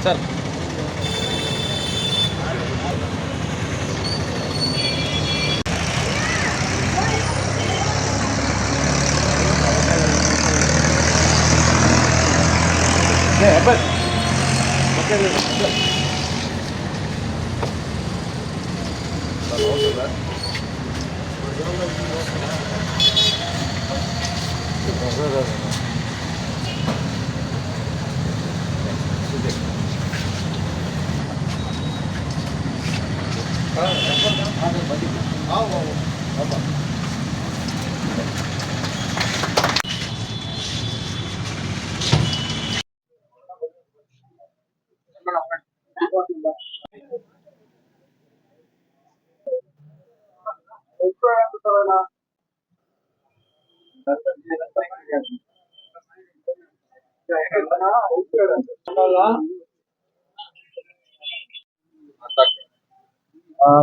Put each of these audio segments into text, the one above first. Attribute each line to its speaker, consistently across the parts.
Speaker 1: चल बस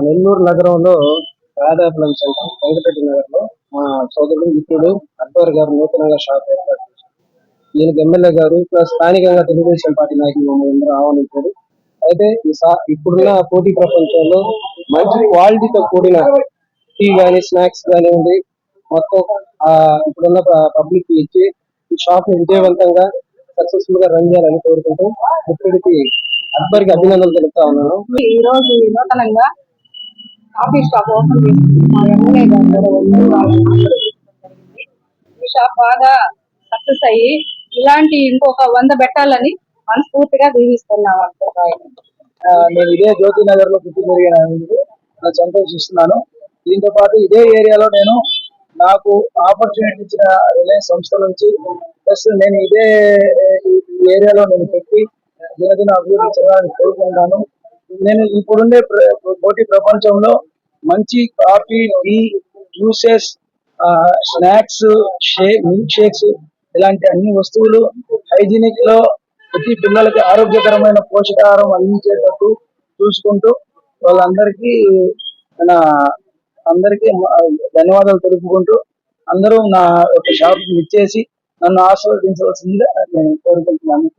Speaker 2: నెల్లూరు నగరంలో రాధాపురం సెంటర్ వెంకటరెడ్డి నగర్ లో మా సోదరుడు మిత్రుడు అక్బర్ గారు నూతనంగా షాప్ ఏర్పాటు చేశారు. ఈయనకి ఎమ్మెల్యే గారు ప్లస్ స్థానికంగా తెలుగుదేశం పార్టీ నాయకులు మమ్మల్ని ఆహ్వానించారు. అయితే ఇప్పుడున్న పోటీ ప్రపంచంలో మంచి క్వాలిటీతో కూడిన టీ గానీ స్నాక్స్ కానివ్వండి మొత్తం ఇప్పుడున్న పబ్లిక్ ఇచ్చి ఈ షాప్ ని విజయవంతంగా సక్సెస్ఫుల్ గా రన్ చేయాలని కోరుకుంటూ మిత్రుడికి అక్బర్ కి అభినందనలు తెలుపుతా ఉన్నాను.
Speaker 3: ఈ రోజు నూతనంగా కాఫీ షాప్ ఓపెన్ చేసింది మా ఎమ్మెల్యే గారు. ఈ షాప్ బాగా సక్సెస్ అయ్యి ఇలాంటి ఇంకొక 100 పెట్టాలని మనస్ఫూర్తిగా దీవిస్తున్నాను.
Speaker 2: నేను ఇదే జ్యోతి నగర్ లో పుట్టి పెరిగిన సంతోషిస్తున్నాను. దీంతో పాటు ఇదే ఏరియాలో నేను నాకు ఆపర్చునిటీ ఇచ్చిన రిలయన్స్ సంస్థ నుంచి ప్లస్ నేను ఇదే ఏరియాలో నేను పెట్టి దినదిన అభివృద్ధి చెందాలని కోరుకుంటున్నాను. నేను ఇప్పుడుండే పోటీ ప్రపంచంలో మంచి coffee, tea, juices, snacks, milk shakes ఇలాంటి అన్ని వస్తువులు హైజీనిక్ లో ప్రతి పిల్లలకి ఆరోగ్యకరమైన పోషకాహారం అందించేటట్టు చూసుకుంటూ వాళ్ళందరికీ అందరికీ ధన్యవాదాలు తెలుపుకుంటూ అందరూ నా యొక్క షాప్ ఇచ్చేసి నన్ను ఆశీర్వదించవలసిందిగా నేను కోరుకుంటున్నాను.